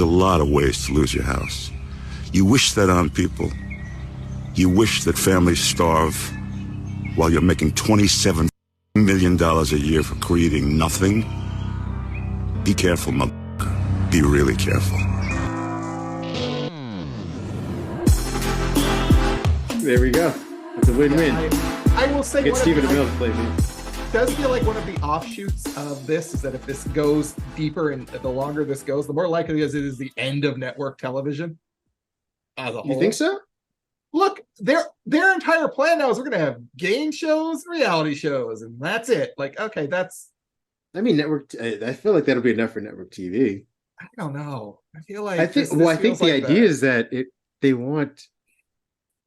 There's a lot of ways to lose your house. You wish that on people. You wish that families starve while you're making $27 million a year for creating nothing. Be careful, mother. Be really careful. There we go. It's a win-win. I will say, get Stephen Amell to play me. Does feel like one of the offshoots of this is that if this goes deeper and the longer this goes, the more likely it is the end of network television as a whole. You think so? Look, their entire plan now is we're going to have game shows, reality shows, and that's it. Like, okay, that's. I mean, network. I feel like that'll be enough for network TV. I don't know. I feel like I think the idea is that they want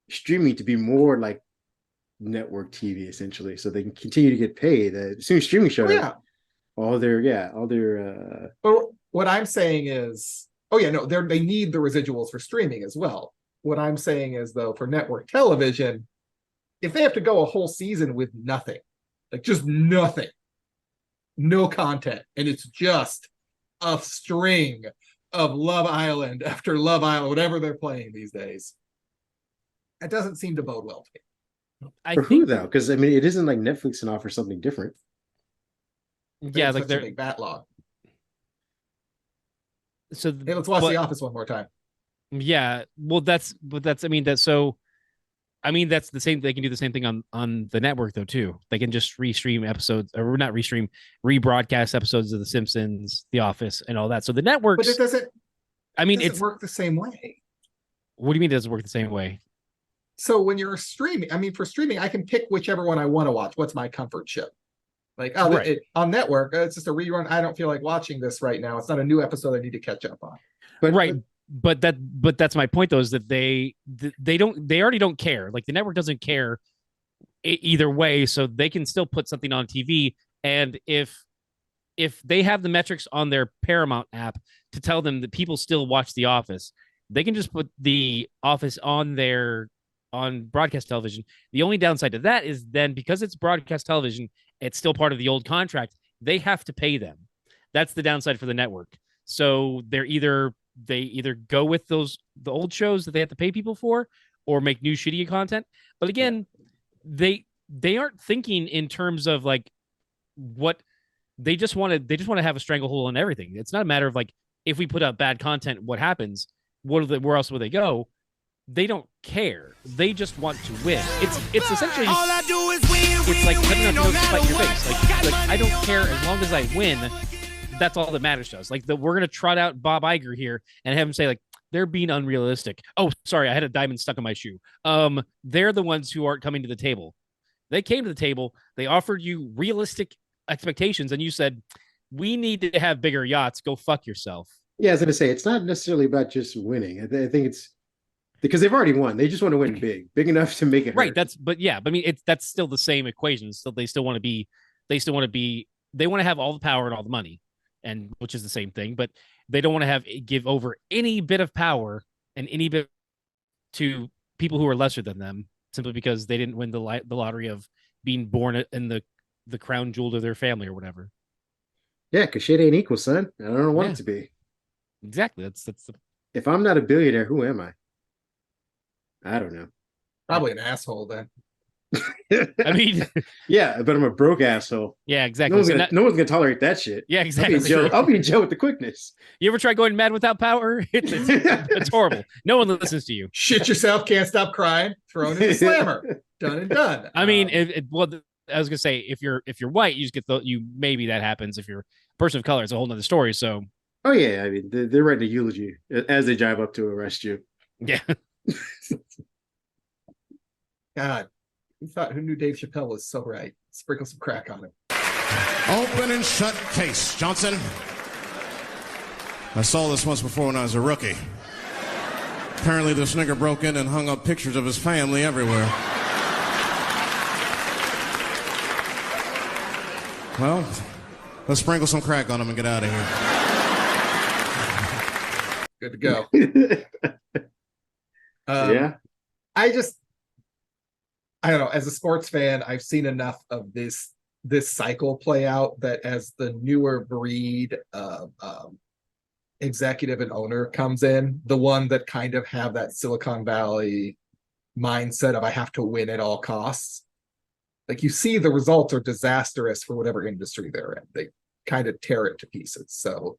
streaming to be more like network TV essentially, so they can continue to get paid. As soon as streaming shows, all their. But what I'm saying is, they need the residuals for streaming as well. What I'm saying is, though, for network television, if they have to go a whole season with nothing, like just nothing, no content, and it's just a string of Love Island after Love Island, whatever they're playing these days, that doesn't seem to bode well to me. Who though? Because I mean, it isn't like Netflix can offer something different. Yeah, like they're a big backlog. So hey, let's watch The Office one more time. Yeah, well, that's the same. They can do the same thing on the network though too. They can just restream episodes, or not restream, rebroadcast episodes of The Simpsons, The Office, and all that. So the networks, but it doesn't. I mean, it work the same way. What do you mean it doesn't work the same way? So when you're streaming, for streaming, I can pick whichever one I want to watch. What's my comfort show? Like, on network, it's just a rerun. I don't feel like watching this right now. It's not a new episode I need to catch up on. But that's my point though, is that they already don't care. Like the network doesn't care either way, so they can still put something on TV. And if they have the metrics on their Paramount app to tell them that people still watch The Office, they can just put The Office on broadcast television. The only downside to that is then, because it's broadcast television, it's still part of the old contract. They have to pay them. That's the downside for the network. So they either go with the old shows that they have to pay people for, or make new shitty content. But again, they aren't thinking in terms of like what they just want to have a stranglehold on everything. It's not a matter of like, if we put out bad content, what happens? Where else will they go? They don't care. They just want to win. It's essentially all I do is win. It's like cutting out to spite your face. Like I don't care as long as I win. That's all that matters to us. Like we're gonna trot out Bob Iger here and have him say like they're being unrealistic. Oh, sorry, I had a diamond stuck in my shoe. They're the ones who aren't coming to the table. They came to the table. They offered you realistic expectations, and you said, "We need to have bigger yachts. Go fuck yourself." Yeah, I was gonna say it's not necessarily about just winning. I think it's because they've already won. They just want to win big enough to make it right. hurt. That's still the same equation. So they want to have all the power and all the money, and which is the same thing. But they don't want to give over any bit of power and any bit to people who are lesser than them, simply because they didn't win the lottery of being born in the crown jewel of their family or whatever. Yeah, because shit ain't equal, son. I don't want it to be. Exactly. That's the. If I'm not a billionaire, who am I? I don't know. Probably an asshole then. I mean, yeah, but I'm a broke asshole. Yeah, exactly. No one's gonna tolerate that shit. Yeah, exactly. I'll be in jail with the quickness. You ever try going mad without power? It's horrible. No one listens to you. Shit yourself, can't stop crying, thrown in the slammer. Done and done. I mean, I was gonna say, if you're white, you just get maybe that happens. If you're a person of color, it's a whole nother story. So. Oh yeah, I mean they're writing a eulogy as they drive up to arrest you. Yeah. God, who knew Dave Chappelle was so right? Sprinkle some crack on him. Open and shut case, Johnson. I saw this once before when I was a rookie. Apparently this nigger broke in and hung up pictures of his family everywhere. Well, let's sprinkle some crack on him and get out of here. Good to go. Yeah. I don't know. As a sports fan, I've seen enough of this cycle play out that as the newer breed of executive and owner comes in, the one that kind of have that Silicon Valley mindset of I have to win at all costs. Like you see the results are disastrous for whatever industry they're in. They kind of tear it to pieces. So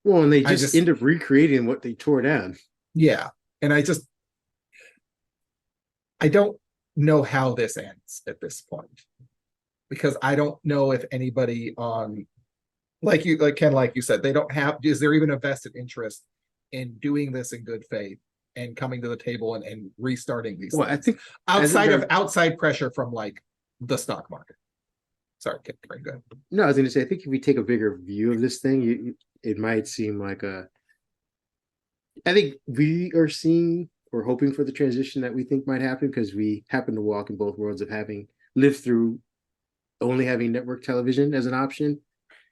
well, and they just end up recreating what they tore down. Yeah. And I don't know how this ends at this point. Because I don't know if anybody on like Ken, like you said, they don't have, is there even a vested interest in doing this in good faith and coming to the table and restarting these things? I think outside pressure from like the stock market. Sorry, Ken, go ahead. No, I was going to say, I think if we take a bigger view of this thing, it might seem like I think we are seeing or hoping for the transition that we think might happen because we happen to walk in both worlds of having lived through only having network television as an option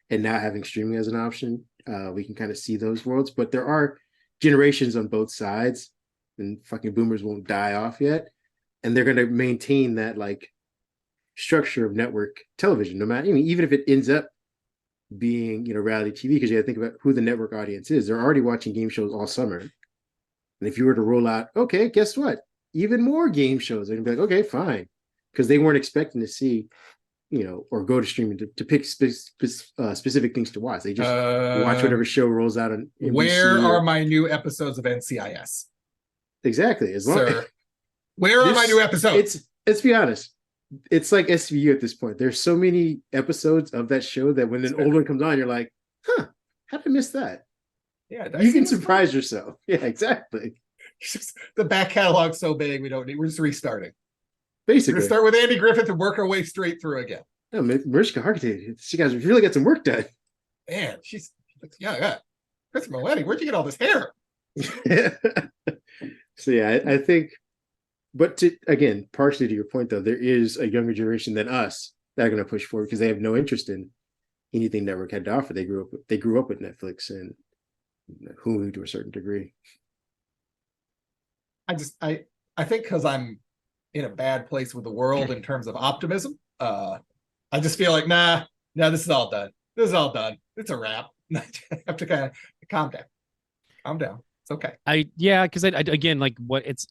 and now having streaming as an option. We can kind of see those worlds, but there are generations on both sides, and fucking boomers won't die off yet, and they're going to maintain that like structure of network television, no matter, even if it ends up being reality TV, because you got to think about who the network audience is. They're already watching game shows all summer, and if you were to roll out, okay, guess what? Even more game shows, they're gonna be like, okay, fine, because they weren't expecting to see, or go to streaming to pick specific things to watch. They just watch whatever show rolls out on NBC. Where are my new episodes of NCIS? Exactly. As long Sir, where are my new episodes? Let's be honest. It's like SVU at this point. There's so many episodes of that show that when an old one comes on, you're like, huh, how did I miss that? Yeah, you can surprise yourself. Yeah, exactly. The back catalog's so big, we're just restarting. Basically, we're gonna start with Andy Griffith and work our way straight through again. No, Mariska Hargitay, she guys really got some work done. Man, she's yeah. Chris Mileti, where'd you get all this hair? So yeah, I think, but again, partially to your point though, there is a younger generation than us that are going to push forward because they have no interest in anything network had to offer. They grew up with Netflix and Hulu to a certain degree. I think because I'm in a bad place with the world in terms of optimism, I just feel like nah, this is all done. This is all done. It's a wrap. I have to kind of calm down. It's okay. Because I again, like what it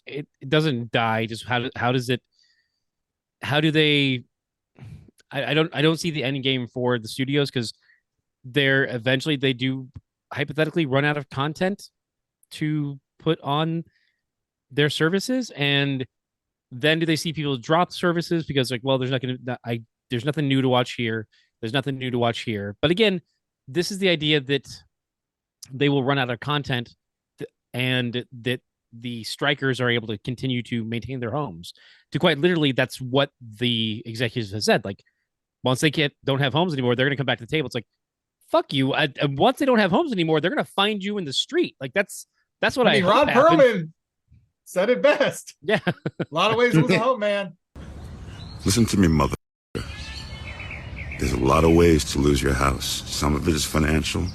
doesn't die. Just how do they? I don't see the end game for the studios because they're eventually they do hypothetically run out of content to put on their services, and then do they see people drop services because like, well, there's nothing new to watch here. There's nothing new to watch here. But again, this is the idea that they will run out of content and that the strikers are able to continue to maintain their homes. To quite literally, that's what the executives have said. Like, once they don't have homes anymore, they're going to come back to the table. It's like, fuck you. Once they don't have homes anymore, they're going to find you in the street. Like, that's what I mean, Ron Perlman said it best. Yeah. A lot of ways to lose a home, man. Listen to me, mother. There's a lot of ways to lose your house. Some of it is financial.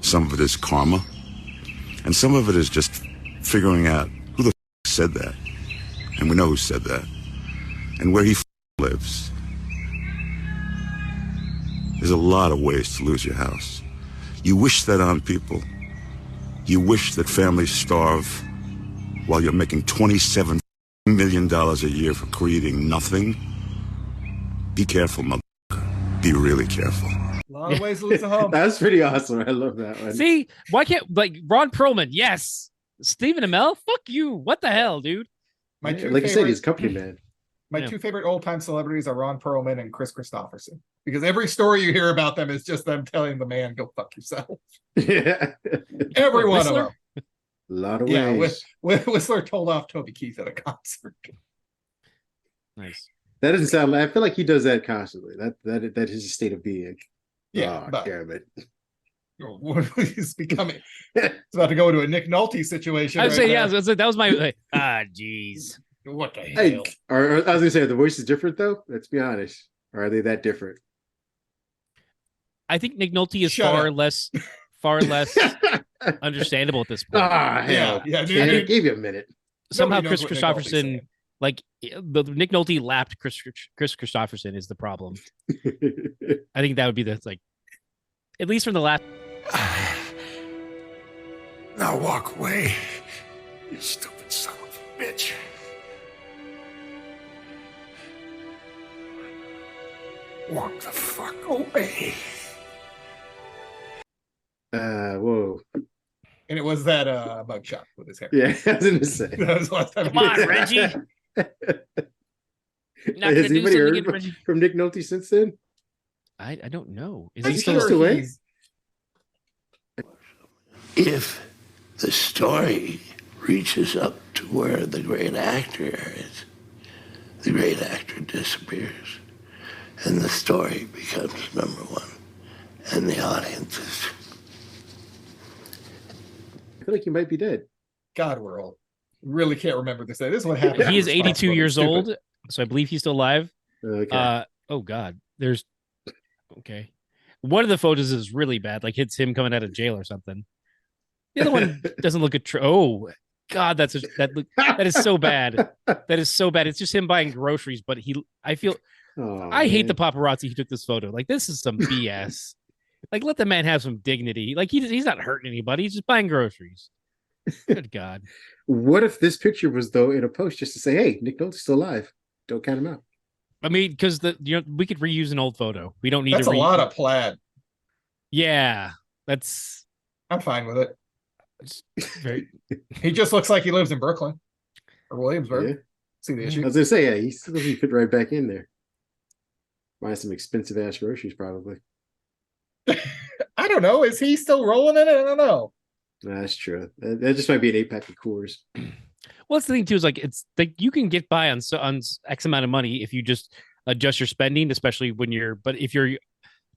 Some of it is karma. And some of it is just figuring out who the said that. And we know who said that. And where he lives. There's a lot of ways to lose your house. You wish that on people. You wish that families starve while you're making $27 million a year for creating nothing. Be careful, mother. Be really careful. A lot of ways to lose a home. That's pretty awesome. I love that one. See, why can't Ron Perlman? Yes. Stephen Amell? Fuck you. What the hell, dude? Like you said, he's company man. My two favorite old-time celebrities are Ron Perlman and Chris Christopherson. Because every story you hear about them is just them telling the man, go fuck yourself. Yeah. Every one of them. A lot of ways. Whistler told off Toby Keith at a concert. Nice. That doesn't sound like, I feel like he does that constantly. That is his state of being. Yeah. Oh, damn it. He's becoming. It's about to go into a Nick Nolte situation. I would say, yeah, that was my. Jeez. What the hell? Hey, I was gonna say, are the voices different though? Let's be honest. Or are they that different? I think Nick Nolte is far less understandable at this point. Hell. Yeah. I gave you a minute. Somehow Chris Christopherson, like the Nick Nolte lapped Chris Christopherson is the problem. I think that would be at least from the last. Now walk away, you stupid son of a bitch. Walk the fuck away. Whoa. And it was that mugshot with his hair. Yeah, I was gonna say. That was the last time. Come on, Reggie. Not Has anybody heard again, Reggie. from Nick Nolte since then? I don't know. Is I'm he still still away? If the story reaches up to where the great actor is, the great actor disappears, and the story becomes number one, and the audience is. I feel like he might be dead. God, we're old. Really can't remember this. This is what happened. He is 82 years old, so I believe he's still alive. Okay. Oh God, there's okay. One of the photos is really bad, like it's him coming out of jail or something. The other one doesn't look oh God, that is so bad. That is so bad. It's just him buying groceries, but I hate the paparazzi who took this photo. Like, this is some BS. Like, let the man have some dignity. Like, he's not hurting anybody. He's just buying groceries. Good God. What if this picture was, though, in a post just to say, hey, Nick Nolte's still alive. Don't count him out. I mean, because we could reuse an old photo. We don't need That's to a lot of plaid. Yeah. I'm fine with it. Very... He just looks like he lives in Brooklyn or Williamsburg. Yeah. See the issue? I was going to say, yeah, he's supposed to fit right back in there. Buy some expensive ass groceries, probably. I don't know. Is he still rolling in it? I don't know. That's true. That just might be an 8-pack of Coors. Well, that's the thing too. Is like it's like you can get by on X amount of money if you just adjust your spending, especially when you're. But if you're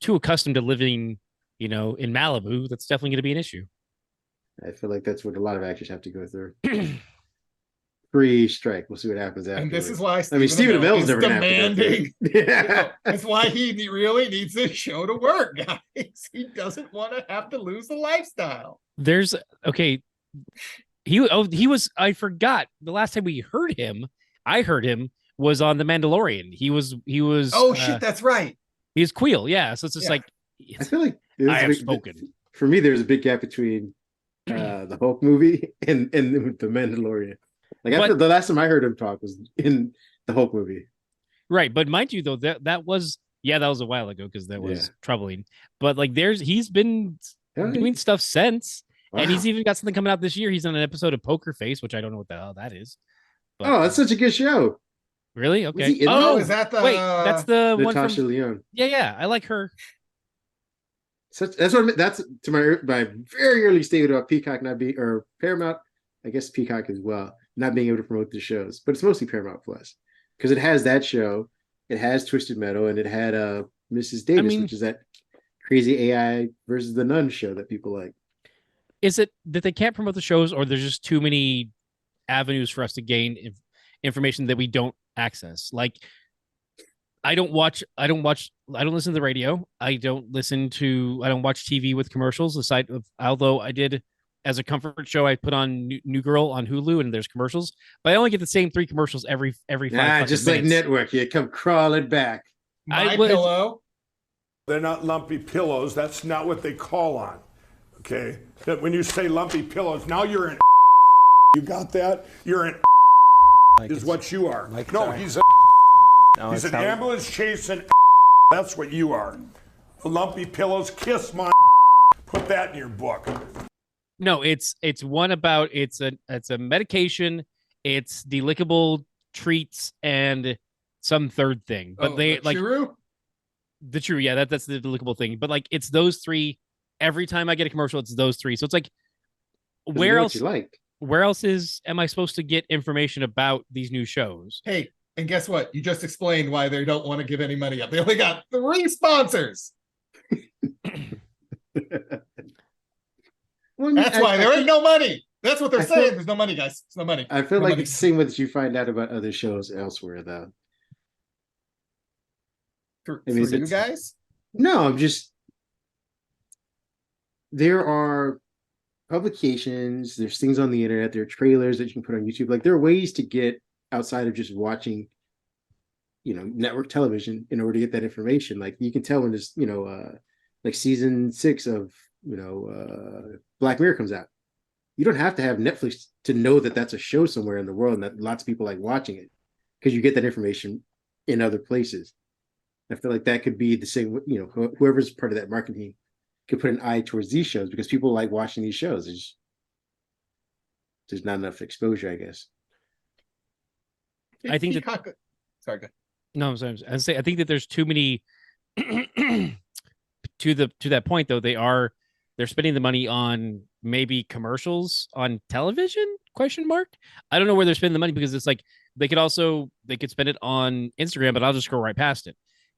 too accustomed to living, in Malibu, that's definitely going to be an issue. I feel like that's what a lot of actors have to go through. Pre-strike, we'll see what happens after. And this is why Stephen Amell's never demanding. Yeah, that's why he really needs this show to work, guys. He doesn't want to have to lose the lifestyle. There's okay. He was. I forgot the last time I heard him was on The Mandalorian. He was. Oh shit, that's right. He's Queel, yeah. So it's just like I feel like I have spoken. For me, there's a big gap between the Hulk movie and the Mandalorian. Like the last time I heard him talk was in the Hulk movie. Right, but mind you, though that was a while ago because that was troubling. But like, he's been doing stuff since, and he's even got something coming out this year. He's on an episode of Poker Face, which I don't know what the hell that is. But, that's such a good show. Really? Okay. Is that the that's the one Natasha from Lyonne? Yeah, I like her. That's to my very early statement about Peacock not being, or Paramount, I guess Peacock as well, not being able to promote the shows, but it's mostly Paramount Plus because it has that show, it has Twisted Metal, and it had Mrs. Davis, which is that crazy AI versus the Nun show that people like. Is it that they can't promote the shows, or there's just too many avenues for us to gain information that we don't access? Like, I don't listen to the radio. I don't watch TV with commercials. Aside of, although I did as a comfort show, I put on New Girl on Hulu, and there's commercials, but I only get the same 3 commercials every 5 just minutes. like network, you come crawling back. My Pillow. They're not lumpy pillows. That's not what they call on. Okay, that when you say lumpy pillows, now you're an. You got that? You're an. Is what you are. No, he's a. He's an ambulance chasing. That's what you are. The lumpy pillows. Kiss my. Put that in your book. No, it's one about it's a medication, it's delickable treats, and some third thing. But they like the true, yeah, that's the delickable thing. But like, it's those 3. Every time I get a commercial, it's those 3. So it's like, where else? Where else am I supposed to get information about these new shows? Hey, and guess what? You just explained why they don't want to give any money up. They only got 3 sponsors. That's why there ain't no money. That's what they're saying. There's no money, guys. There's no money. I feel like it's the same way that you find out about other shows elsewhere, though. For you guys? No, I'm just. There are publications, there's things on the internet, there are trailers that you can put on YouTube. Like, there are ways to get outside of just watching, network television in order to get that information. Like, you can tell when there's, like season 6 of, Black Mirror comes out. You don't have to have Netflix to know that that's a show somewhere in the world and that lots of people like watching it, because you get that information in other places. I feel like that could be the same. Whoever's part of that marketing could put an eye towards these shows because people like watching these shows. There's not enough exposure, I guess. I think Peacock... Sorry, go ahead. No, I'm sorry. I think that there's too many. To that point, though, they're spending the money on maybe commercials on television? Question mark. I don't know where they're spending the money, because it's like they could spend it on Instagram, but I'll just scroll right past it.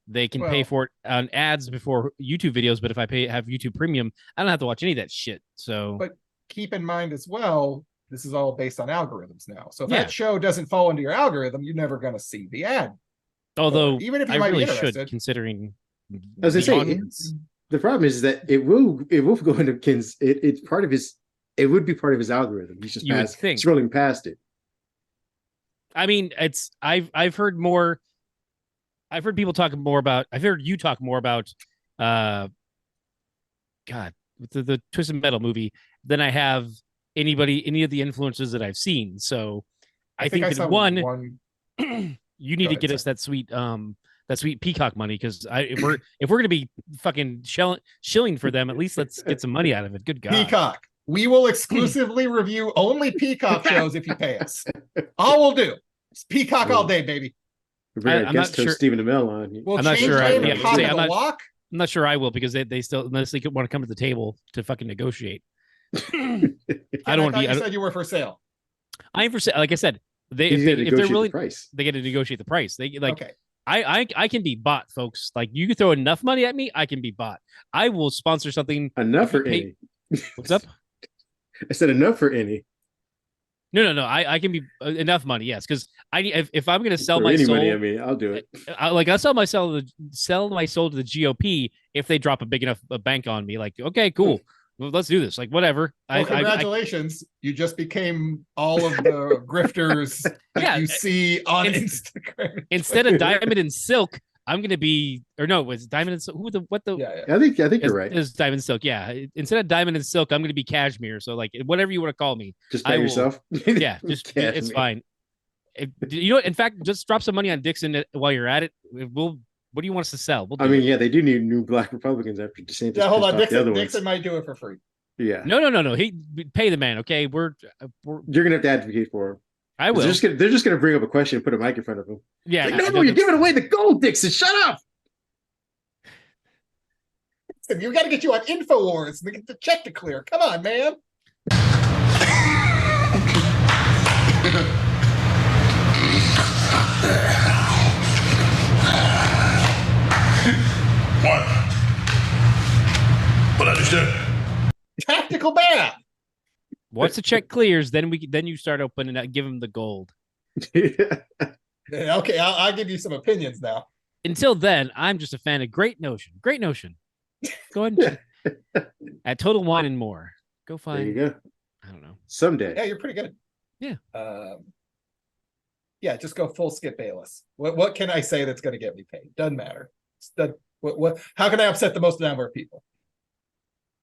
They can pay for it on ads before YouTube videos, but if I have YouTube Premium, I don't have to watch any of that shit. So, but keep in mind as well, this is all based on algorithms now. So if that show doesn't fall into your algorithm, you're never going to see the ad. Although, even if you I might really be interested, should, considering as I say, the problem is that it will go into Ken's. It's part of his. It would be part of his algorithm. He's just scrolling past it. I mean, I've heard more. I've heard people talk more about. I've heard you talk more about, God, the Twisted Metal movie than I have any of the influencers that I've seen. So I think that one you need to get us that sweet Peacock money, because if we're gonna be fucking shilling for them, at least let's get some money out of it. Good God, Peacock. We will exclusively review only Peacock shows if you pay us. All we'll do is Peacock all day, baby. I'm not sure Stephen Amell on. I'm not sure. I'm not sure I will, because they still, unless they want to come to the table to fucking negotiate. I don't want to be. You said you were for sale. I am for sale. Like I said, if they're really, they get to negotiate the price. They like. Okay. I can be bought, folks. Like, you can throw enough money at me, I can be bought. I will sponsor something. Enough for any? What's up? I said enough for any. No. I can be enough money. Yes, because if I'm going to sell for my any soul, money, I mean, I'll do it. I'll sell my soul to the GOP if they drop a big enough bank on me. Like, okay, cool. Well, let's do this. Like, whatever. Well, congratulations. You just became all of the grifters that you see on Instagram. Instead of Diamond and Silk, I'm going to be, or no, was Diamond and Silk? Yeah. I think you're right. It's Diamond and Silk. Yeah. Instead of Diamond and Silk, I'm going to be Cashmere. So, like, whatever you want to call me. Just by yourself? Yeah. Just, it's fine. In fact, just drop some money on Dixon while you're at it. What do you want us to sell? They do need new black Republicans after DeSantis. Yeah, hold on. Dixon might do it for free. Yeah. No. He pay the man. Okay, we're you're gonna have to advocate for him. I will. They're just gonna bring up a question and put a mic in front of him. Yeah. Like, no, you're giving away the gold, Dixon. Shut up. You got to get you on InfoWars and get the check to clear. Come on, man. What I just did? Tactical ban. Once the check clears, then you start opening up, give him the gold. Okay, I'll give you some opinions now. Until then, I'm just a fan of Great Notion. Great Notion. Go ahead and at Total Wine and More. Go find. There you go. I don't know. Someday. Yeah, you're pretty good. Yeah. Yeah, just go full Skip Bayless. What can I say that's going to get me paid? Doesn't matter. How can I upset the most number of people?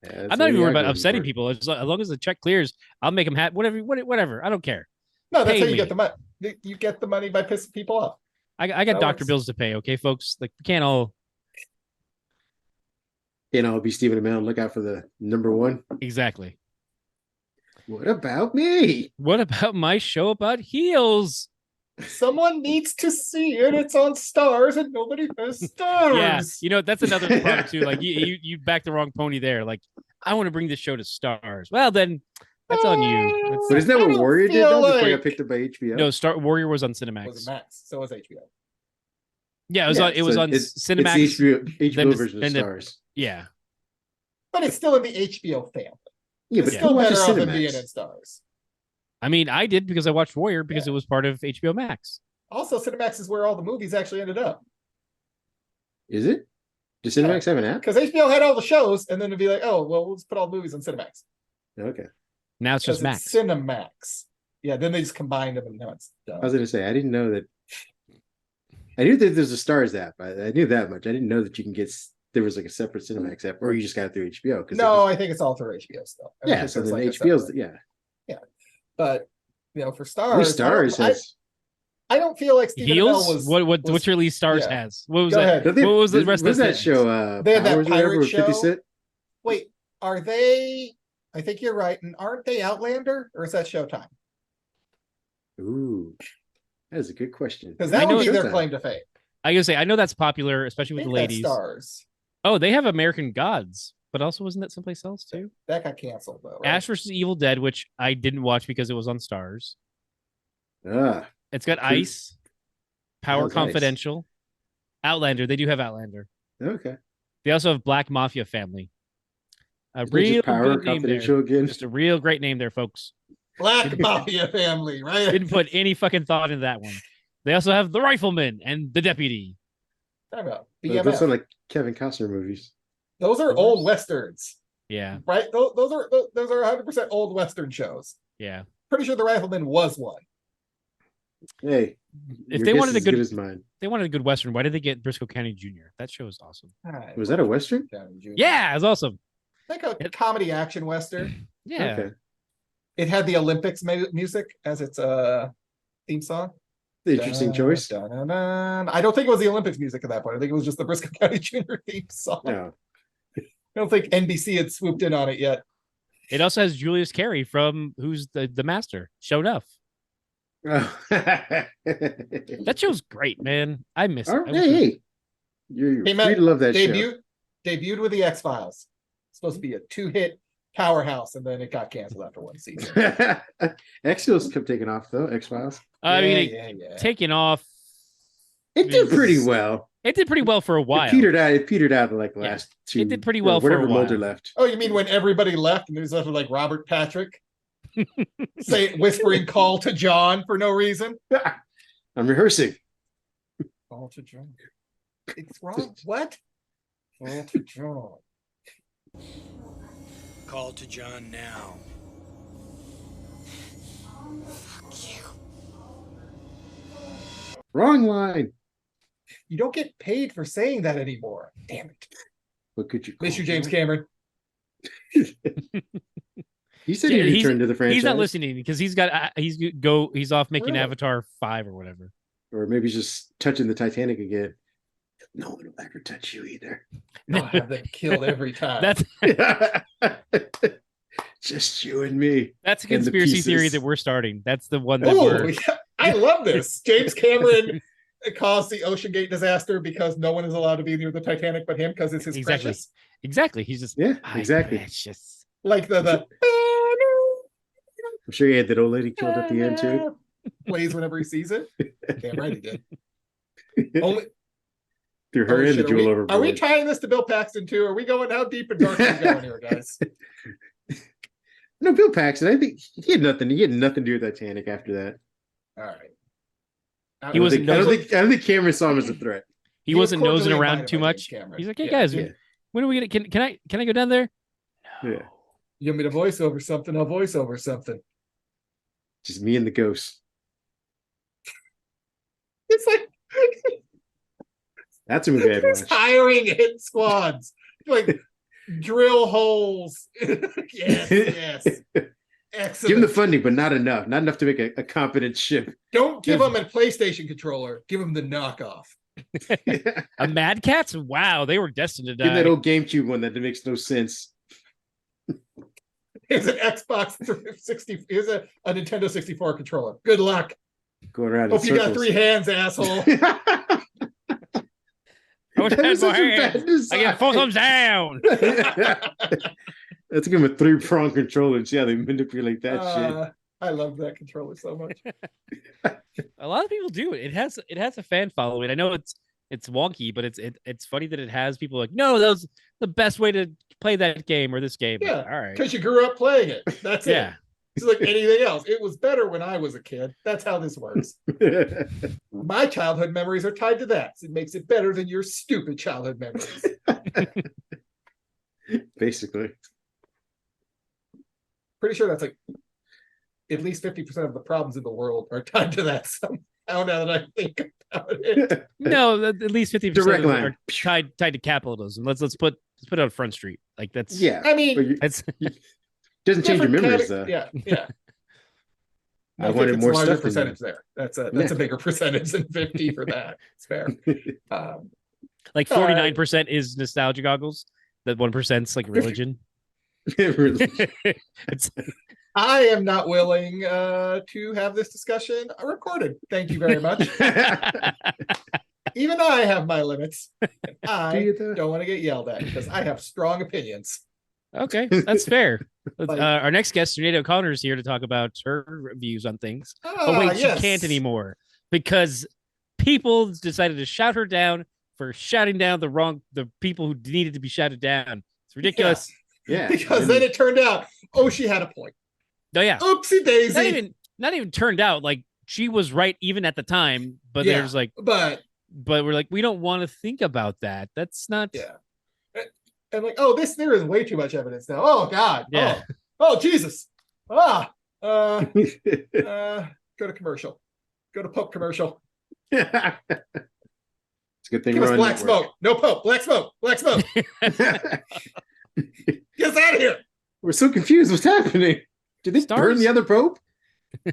Yeah, I'm not even worried about upsetting people. As long as the check clears, I'll make them happy. Whatever. I don't care. No, that's how you get the money. You get the money by pissing people off. I got doctor bills to pay. Okay, folks. Like, we can't all. I'll be Stephen Amell. Look out for the number one. Exactly. What about me? What about my show about heels? Someone needs to see it. It's on Stars, and nobody has Stars. Yeah, that's another problem too. Like, you backed the wrong pony there. Like, I want to bring this show to Stars. Well, then that's on you. But isn't that what Warrior did though? Before it got picked up by HBO? No, Warrior was on Cinemax. Was Max? So was HBO. Yeah, it was on Cinemax. It's the HBO version of Stars. Yeah, but it's still in the HBO family. Yeah, but it's still better off than being in Stars. I mean, I did because I watched Warrior because it was part of HBO Max. Also, Cinemax is where all the movies actually ended up. Is it? Does Cinemax have an app? Because HBO had all the shows, and then it'd be like, oh, well, let's put all the movies on Cinemax. Okay. Now it's just Max. It's Cinemax. Yeah, then they just combined them, and now it's done. I was going to say, I didn't know that. I knew that there's a Stars app. I knew that much. I didn't know that you can get. There was like a separate Cinemax app, or you just got it through HBO. No, I think it's all through HBO still. So then HBO's, But for Lee Stars, Stars has. I don't feel like Stephen Heels? Amell was. What's your Lee Stars yeah. has? What was Go that? ahead. What was the rest of that sentence? show? They had that Powers or pirate whatever with 50 show. Cent? Wait, are they? I think you're right. And aren't they Outlander, or is that Showtime? Ooh, that is a good question. Because that would be their Showtime. claim to fame. I gotta say, I know that's popular, especially with the ladies. Stars. Oh, they have American Gods, but also wasn't that someplace else too? That got canceled though. Right? Ash vs. Evil Dead, which I didn't watch because it was on Stars. Ah, It's got Ice, Power How's Confidential, Outlander. They do have Outlander. okay. They also have Black Mafia Family. A Isn't it real just Power good name there. Confidential again? Just a real great name there, folks. Black Mafia Family, right? Didn't put any fucking thought into that one. They also have The Rifleman and The Deputy. Talk about Those BMF. are like Kevin Costner movies. Those are old westerns, Yeah, right? Those are 100% old western shows. yeah. Pretty sure The Rifleman was one. Hey, If your they guess wanted a is as good, good as mine. they wanted a good western. Why did they get Briscoe County Jr.? That show is awesome. Was that a western? Yeah, it's awesome. Like a comedy action western. Yeah. Okay. It had the Olympics music as its theme song. Interesting choice. I don't think it was the Olympics music at that point. I think it was just the Briscoe County Jr. theme song. No. I don't think NBC had swooped in on it yet. It also has Julius Carey from who's the master. Show enough. Oh. That show's great, man. I miss it. I wish Hey, you're Hey, free Matt, to love that show. Debuted with the X-Files. Supposed to be a 2-hit powerhouse, and then it got canceled after one season. X-Files kept taking off though. X-Files. I mean, taking off. It did pretty well. It did pretty well for a while. It petered out like the last two. It did pretty well for a whatever while. Mulder left. Oh, you mean when everybody left and there's left with like Robert Patrick whispering "Call to John" for no reason? I'm rehearsing. Call to John. It's wrong. What? Call to John. Call to John now. Wrong line. You don't get paid for saying that anymore. Damn it. What could you? Miss you, James Cameron. He said he'd return to the franchise. He's not listening because he's off making Really? Avatar 5 or whatever. Or maybe he's just touching the Titanic again. No one will ever touch you either. No, I have them killed every time. That's just you and me. That's a And the conspiracy theory pieces. that we're starting. That's the one that Oh, we're yeah, I love this. James Cameron caused the Ocean Gate disaster because no one is allowed to be near the Titanic but him because it's his Exactly. precious. Exactly. He's just Yeah, exactly. precious. Like the I'm sure he had that old lady killed at the end too. plays whenever he sees it. Damn right he did. Only Threw her and the shit, jewel are overboard. we tying this to Bill Paxton too? Are we going how deep and dark are we going here, guys? No, Bill Paxton. I think he had nothing. He had nothing to do with Titanic after that. All right. He wasn't I don't think Cameron saw him as a threat. He He was wasn't nosing cordially around invited too by much. James Cameron. He's like, hey Yeah. guys, Yeah. when are we gonna can I go down there? Yeah, You want me to voice over something? I'll voice over something. just me and the ghost. It's like That's a movie I'd he's watch. hiring hit squads. Like drill holes. yes. Excellent. Give him the funding, but not enough. Not enough to make a competent ship. Don't give him a PlayStation controller. Give him the knockoff. A Mad Cats? Wow, they were destined to Give him die. that old GameCube one that makes no sense. Here's an Xbox 360. Here's a Nintendo 64 controller. Good luck. Going around Hope in you got circles. 3 hands, asshole. I wish I That had was more such a hands. bad design. I get 4 thumbs down. Let's give him a 3-prong controller and see how they manipulate that shit. I love that controller so much. A lot of people do it. It has a fan following. I know it's wonky, but it's funny that it has people like, no, that was the best way to play that game or this game. Yeah, All right. because you grew up playing it. That's Yeah. it. It's like anything else. It was better when I was a kid. That's how this works. My childhood memories are tied to that. It makes it better than your stupid childhood memories. Basically. Pretty sure that's like at least 50% of the problems in the world are tied to that somehow now that I think about it. No, at least 50% Direct of them line. are tied to capitalism. Let's put it on Front Street. Like that's Yeah. I mean, But that's doesn't change your different memories cate- though. Yeah. I wanted more larger stuff. Percentage there. That's a bigger percentage than 50 for that. It's fair. Like 49% is nostalgia goggles. That 1%'s like religion. It's I am not willing to have this discussion recorded. Thank you very much. Even I have my limits. I don't want to get yelled at because I have strong opinions. Okay, that's fair. Our next guest, Sinead O'Connor, is here to talk about her views on things. Wait, yes. She can't anymore because people decided to shout her down for shouting down the people who needed to be shouted down. It's ridiculous. Yeah. Because then it turned out, she had a point. Oh yeah. Oopsie daisy. Not even turned out. Like she was right even at the time, but there's like, but we're like, we don't want to think about that. That's not. Yeah. And like, there is way too much evidence now. Oh God. Yeah. Oh Jesus. Go to commercial. Go to Pope commercial. It's a good thing. Give us black smoke. No Pope. Black smoke. Black smoke. Get us out of here. We're so confused. What's happening? Did they burn the other Pope?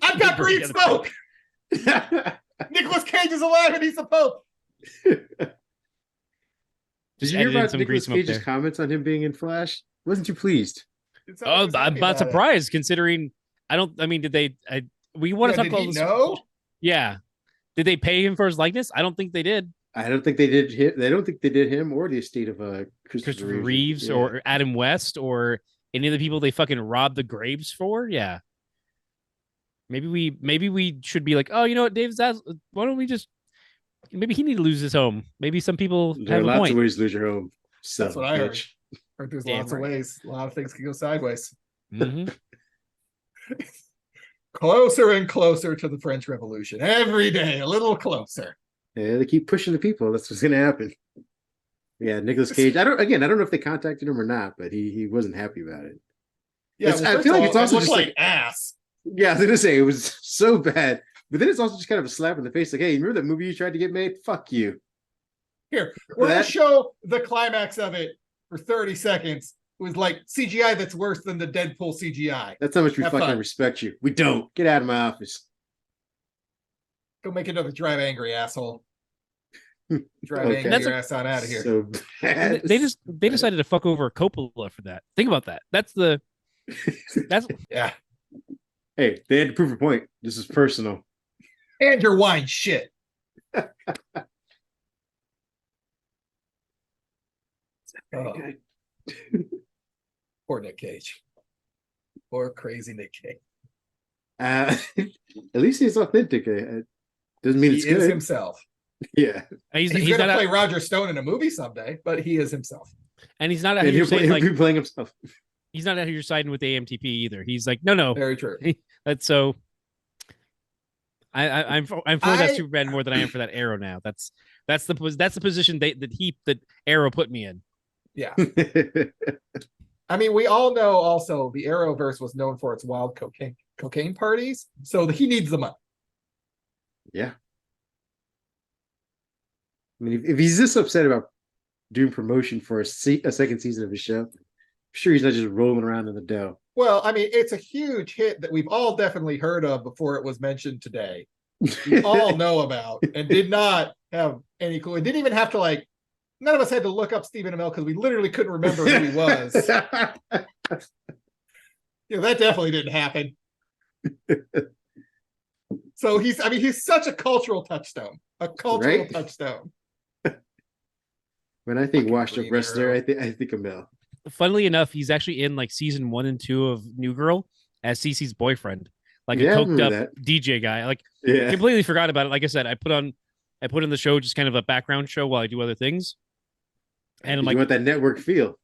I've got green smoke. Nicolas Cage is alive and he's the Pope. Did you hear about Nicolas Cage's comments on him being in Flash? Wasn't you pleased? I'm not surprised considering did they we want to talk about this. No? Yeah. Did they pay him for his likeness? I don't think they did. I don't think they did him. They don't think they did him or the estate of Christopher Reeves or Adam West or any of the people they fucking robbed the graves for. Yeah. Maybe we should be like, oh, you know what, Dave Zaslav, why don't we just maybe he need to lose his home. Maybe some people there have are a lots point. of ways to lose your home. That's what I heard. There's lots of ways. A lot of things can go sideways. Mm-hmm. Closer and closer to the French Revolution. Every day, a little closer. Yeah, they keep pushing the people. That's what's going to happen. Yeah, Nicolas Cage. I don't know if they contacted him or not, but he wasn't happy about it. Yeah, I feel like it's also just like ass. Yeah, I was going to say it was so bad, but then it's also just kind of a slap in the face. Like, hey, remember that movie you tried to get made? Fuck you. Here, we're going to show the climax of it for 30 seconds. It was like CGI that's worse than the Deadpool CGI. That's how much we fucking respect you. We don't. Get out of my office. Go make another Drive Angry, asshole. Drive angry your ass on out of here. So bad. They decided to fuck over Coppola for that. Think about that. That's yeah. Hey, they had to prove a point. This is personal. And your wine shit. Poor Nick Cage. Poor crazy Nick Cage. At least he's authentic. Doesn't mean it's good. He is himself. Yeah. He's going to play Roger Stone in a movie someday, but he is himself. And he's not out here saying he'll be playing himself. He's not out here siding with the AMTP either. He's like, no. Very true. That's so. I'm for that Superman more than I am for that Arrow now. That's the position that Arrow put me in. Yeah. I mean, we all know also the Arrowverse was known for its wild cocaine parties, so he needs the money. Yeah. I mean, if he's this upset about doing promotion for a second season of his show, I'm sure he's not just rolling around in the dough. Well, I mean, it's a huge hit that we've all definitely heard of before it was mentioned today. We all know about and did not have any clue. It didn't even have to none of us had to look up Stephen Amell because we literally couldn't remember who he was. That definitely didn't happen. So he's such a cultural touchstone. A cultural touchstone. When I think washed up wrestler, I think Amell. Funnily enough, he's actually in season 1 and 2 of New Girl as Cece's boyfriend, a coked up DJ guy. Completely forgot about it. Like I said, I put in the show just kind of a background show while I do other things. And I'm you want that network feel.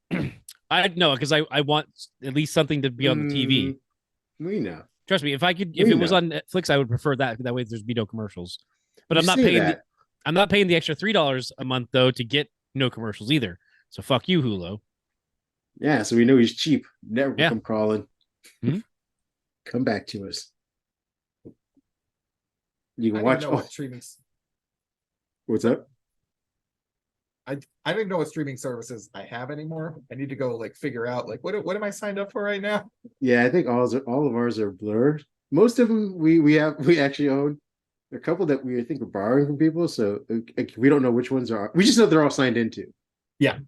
I know because I want at least something to be on the TV. We know. Trust me, if it was on Netflix, I would prefer that. That way, there's be no commercials. But I'm not paying the extra $3 a month though to get no commercials either. So fuck you, Hulu. Yeah, so we know he's cheap. Network come crawling. Mm-hmm. Come back to us. You can watch all streaming. What's up? I don't even know what streaming services I have anymore. I need to go figure out what am I signed up for right now? Yeah, I think all of ours are blurred. most of them we actually own. A couple that we I think we're borrowing from people, so we don't know which ones are. We just know they're all signed into. Yeah,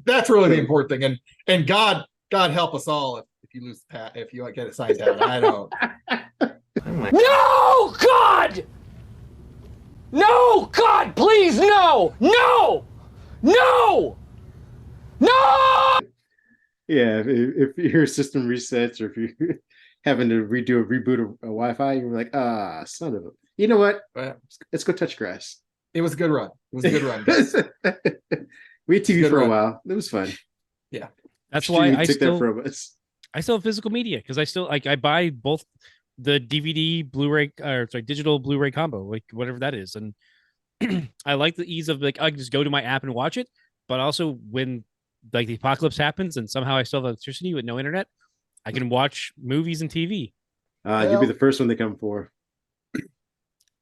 that's really the important thing. And God help us all if you lose the if you get it signed down. I don't. No, God! No, God, please, no! No! No! No! Yeah, if your system resets or if you're having to redo a reboot of a Wi-Fi, you're like, son of a. You know what? Let's go touch grass. It was a good run. It was a good run. Guys. We had TV for a while. It was fun. Yeah, that's why I took that from us. I still have physical media because I still I buy both the DVD, Blu-ray, digital Blu-ray combo, like whatever that is, and I like the ease of like I can just go to my app and watch it. But also when like the apocalypse happens and somehow I still have electricity with no internet, I can watch movies and TV. You'll be the first one they come for.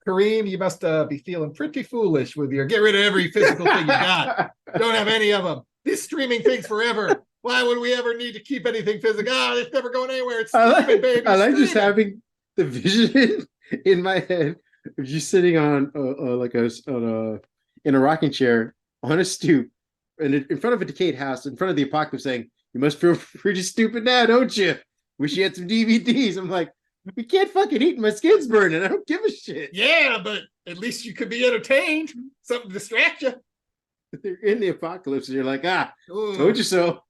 Kareem, you must be feeling pretty foolish with your get rid of every physical thing you got. Don't have any of them. This streaming thing's forever. Why would we ever need to keep anything physical? It's never going anywhere. It's streaming, baby. I like just having the vision in my head of you sitting on in a rocking chair on a stoop and in front of a decayed house, in front of the apocalypse, saying, "You must feel pretty stupid now, don't you? Wish you had some DVDs." I'm like, we can't fucking eat. My skin's burning. I don't give a shit. Yeah, but at least you could be entertained. Something to distract you. They're in the apocalypse, and you're like, told you so.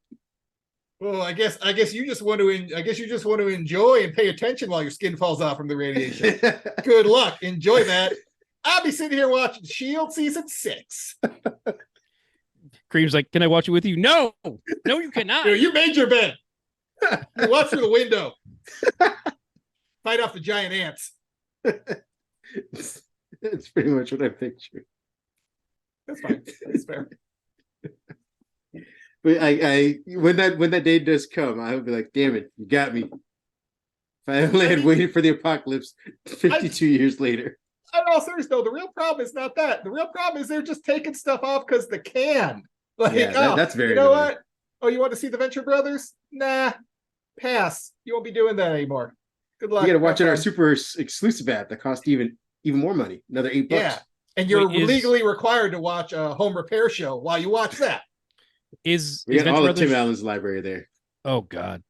Well, I guess you just want to enjoy and pay attention while your skin falls off from the radiation. Good luck. Enjoy that. I'll be sitting here watching Shield season 6. Kareem's like, "Can I watch it with you?" No, you cannot. Dude, you made your bed. You watch through the window. Fight off the giant ants. That's pretty much what I picture. That's fine. That's fair. But I when that day does come, I would be like, damn it, you got me. If I only had waited for the apocalypse 52 years later. I'm all serious though. The real problem is not that. The real problem is they're just taking stuff off because they can. Like, that's very. You know what? Oh, you want to see the Venture Brothers? Nah, pass. You won't be doing that anymore. Good luck. You got to watch it on our super exclusive app that costs even more money. Another $8. Yeah, and you're legally required to watch a home repair show while you watch that. We got all of Tim Allen's library there. Oh God,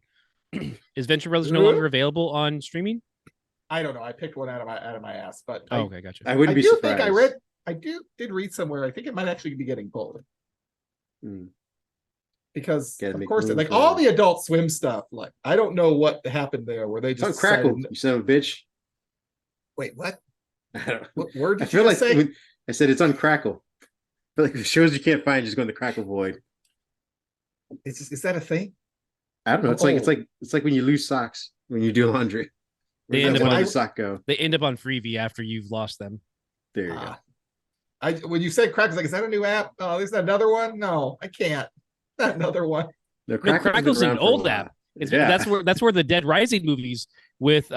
is Venture Brothers no longer available on streaming? I don't know. I picked one out of my ass, but okay, gotcha. I wouldn't be surprised. I did read somewhere. I think it might actually be getting pulled. Because of course, like all the Adult Swim stuff, like I don't know what happened there. Where they just it's on Crackle, you son of a bitch. Wait, what? I don't know. What word did I feel you like say? I said it's on Crackle. I feel like the shows you can't find, just go in the Crackle void. Is that a thing? I don't know. It's like when you lose socks when you do laundry. They end up on sock go. They end up on Freevee after you've lost them. There you go. When you said Crackle, like, is that a new app? Oh, there's another one. No, I can't. Not another one. No, Crackle's an old app. That's where the Dead Rising movies with Who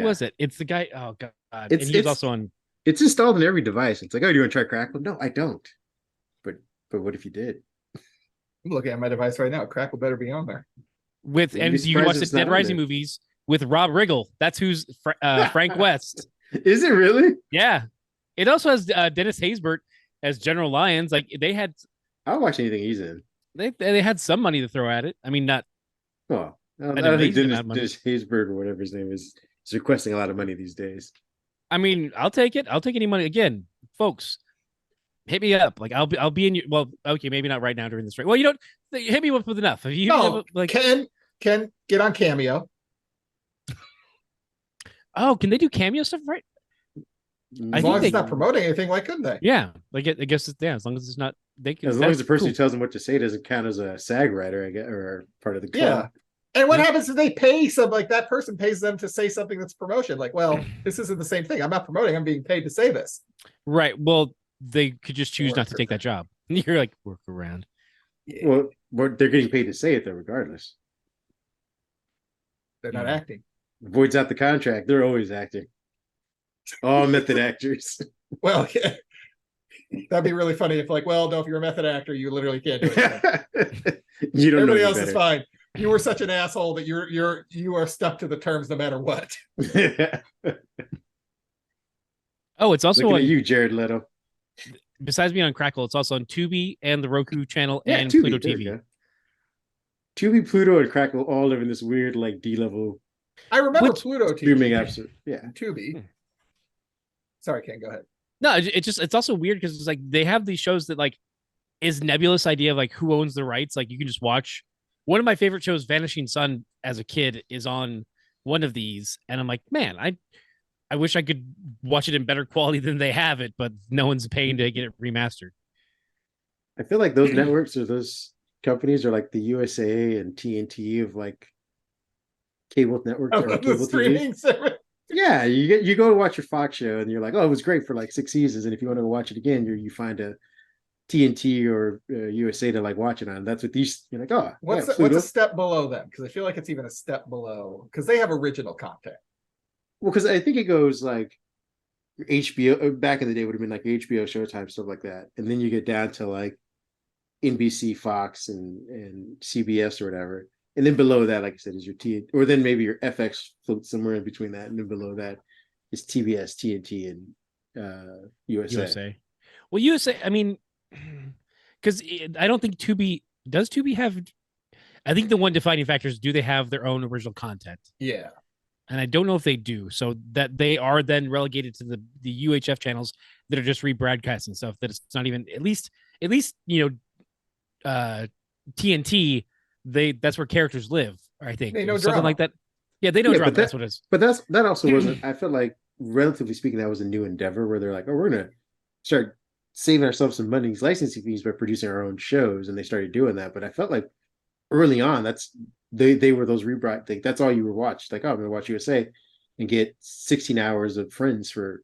was it? It's the guy. Oh God, and he was also on. It's installed in every device. It's like, oh, do you want to try Crackle? No, I don't. But what if you did? I'm looking at my device right now. Crackle better be on there. You can watch the Dead Rising movies with Rob Riggle. That's who's Frank West. Is it really? Yeah. It also has Dennis Haysbert as General Lyons. Like they had. I'll watch anything he's in. They had some money to throw at it. I mean, not. Oh, I don't think Dennis Haysbert or whatever his name is requesting a lot of money these days. I mean, I'll take it. I'll take any money. Again, folks, hit me up. Like I'll be in your. Well, okay, maybe not right now during this. Well, you don't hit me up with enough. If you can get on Cameo. Oh, can they do Cameo stuff? Right. As long as it's not promoting anything, why couldn't they? Yeah, like I guess as long as it's not. They can. As long as the person who tells them what to say doesn't count as a SAG writer, I guess, or part of the club. Yeah. And what happens if they pay that person pays them to say something that's promotion? Like, well, this isn't the same thing. I'm not promoting. I'm being paid to say this. Right. Well, they could just choose not to take that job. You're like, work around. Yeah. Well, they're getting paid to say it though, regardless. They're not acting. Voids out the contract. They're always acting. All method actors. Well, yeah. That'd be really funny if, like, well, no, if you're a method actor, you literally can't do it. You don't Everybody know else is fine. You were such an asshole that you are stuck to the terms no matter what. Oh, it's also looking on at you, Jared Leto. Besides being on Crackle, it's also on Tubi and the Roku channel and Tubi, Pluto there we TV. go. Tubi, Pluto, and Crackle all live in this weird like D-level. I remember Pluto TV. Streaming apps. Yeah. Tubi. Sorry, Ken, go ahead. No, it's also weird because it's like they have these shows that like is nebulous idea of like who owns the rights. Like you can just watch. One of my favorite shows, Vanishing Sun, as a kid, is on one of these, and I'm like, man, I wish I could watch it in better quality than they have it, but no one's paying to get it remastered. I feel like those networks or those companies are like the USA and TNT of like cable networks or cable streaming service. Yeah, you go to watch your Fox show and you're like, oh, it was great for like 6 seasons, and if you want to watch it again, you find a TNT or USA to like watch it on. That's what these. You're like, oh, what's a step below them? Because I feel like it's even a step below because they have original content. Well, because I think it goes like HBO back in the day would have been like HBO, Showtime, stuff like that, and then you get down to like NBC, Fox, and CBS or whatever, and then below that, like I said, is your T, or then maybe your FX floats somewhere in between that, and then below that is TBS, TNT, and USA. Well, USA, I mean, because I don't think Tubi have. I think the one defining factor is, do they have their own original content? Yeah. And I don't know if they do, so that they are then relegated to the UHF channels that are just rebroadcasting stuff. That it's not even at least TNT. That's where characters live. I think they know something drama. like that. Yeah, they know drama. That's what it is. But that also wasn't. I felt like, relatively speaking, that was a new endeavor where they're like, oh, we're gonna start saving ourselves some money, licensing fees by producing our own shows, and they started doing that. But I felt like early on, they were those rebroad. That's all you were watched. Like, oh, I'm gonna watch USA and get 16 hours of Friends for.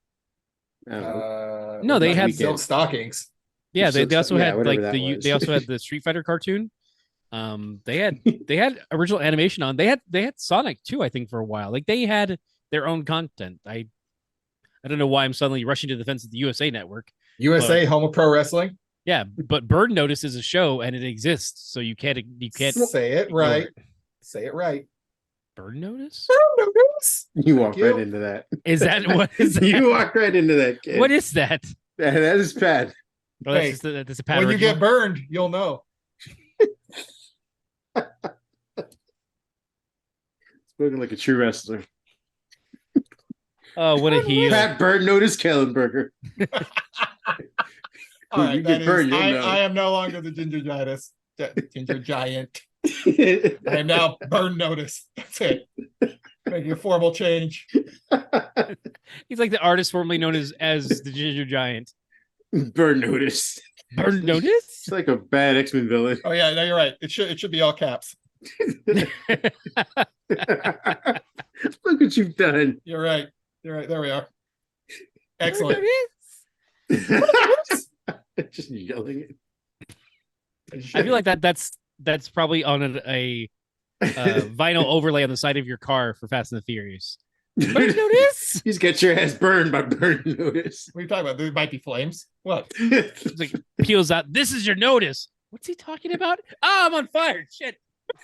I don't know. No, they had Silk Stockings. Yeah, they also had like they also had the Street Fighter cartoon. They had original animation on. They had Sonic too, I think, for a while. Like they had their own content. I don't know why I'm suddenly rushing to the defense of the USA Network. USA, home of pro wrestling. Yeah, but Bird Notice is a show and it exists, so you can't say it right. Say it right. Bird Notice? Bird Notice. You walk right into that. Is that what is that? You walk right into that, kid. What is that? That is bad. Oh, that's a Pat when original. You get burned, you'll know. Spoken like a true wrestler. Oh, what a heel. Pat Bird Notice Kellenberger. All right, I am no longer the ginger giant. I am now Burn Notice. That's it. Making a formal change. He's like the artist formerly known as the Ginger Giant. Burn Notice. Burn Notice? It's like a bad X-Men villain. Oh yeah, no, you're right. It should be all caps. Look what you've done. You're right. There we are. Excellent. Just yelling it. I feel like that's probably on a vinyl overlay on the side of your car for Fast and the Furious. Burn Notice? He's got your ass burned by Burn Notice. What are you talking about? There might be flames. What? It's like peels out. This is your notice. What's he talking about? Oh, I'm on fire. Shit.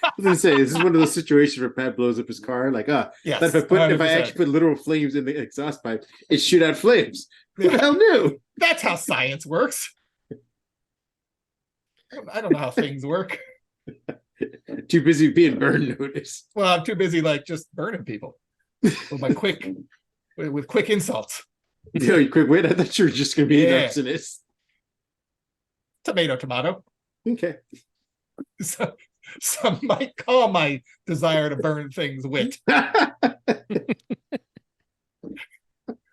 I was gonna say, this is one of those situations where Pat blows up his car. Like, yes, if I actually put literal flames in the exhaust pipe, it shoot out flames. Who the hell knew? That's how science works. I don't know how things work. Too busy being Burn Notice. Well, I'm too busy like just burning people with my quick insults. Yo, quick wait! I thought you were just gonna be an arsonist. Tomato. Okay. So, some might call my desire to burn things wit.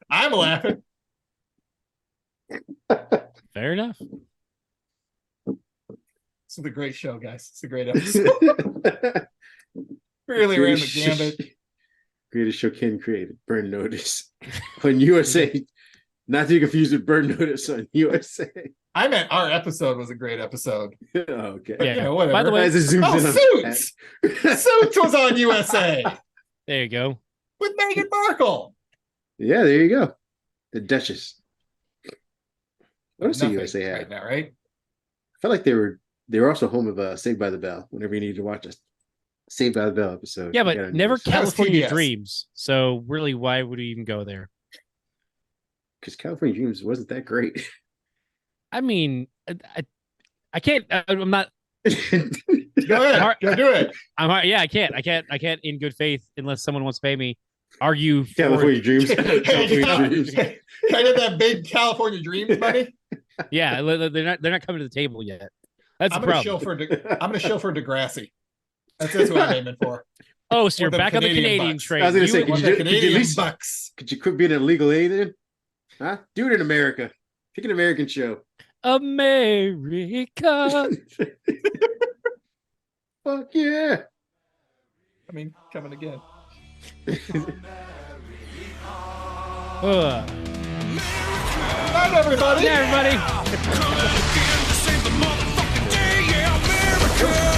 I'm laughing. Fair enough. This is a great show, guys. It's a great episode. Really ran the gambit. Greatest show Ken created. Burn Notice on USA. Not to be confused with Burn Notice on USA. I meant our episode was a great episode. Oh, okay. But, yeah. whatever. By the way, Suits. Suits was on USA. There you go. With Meghan Markle. Yeah, there you go. The Duchess. What else did USA have? Right now, right? I felt like they were also home of Saved by the Bell whenever you needed to watch us. Saved by the Bell episode. Yeah, but never That was California TBS. Dreams. So really, why would we even go there? Because California Dreams wasn't that great. I mean, I can't. I'm not. Go ahead. Go do it. Yeah, I can't. In good faith, unless someone wants to pay me, argue for California Dreams. Hey, California Dreams. Can I get that big California Dreams money? Yeah, they're not coming to the table yet. That's I'm the gonna problem. I'm gonna show for Degrassi. That's what I'm aiming for. Oh, so you're Or the back on the Canadian Canadian bucks. train. I was gonna say, Want could the you at Canadian least- bucks. Could you quit being an illegal alien? Huh? Do it in America. Pick an American show. America. Fuck yeah. I mean, coming again. Ugh. Good night, everybody. Yeah, everybody. Come again to save the motherfucking day, yeah, America.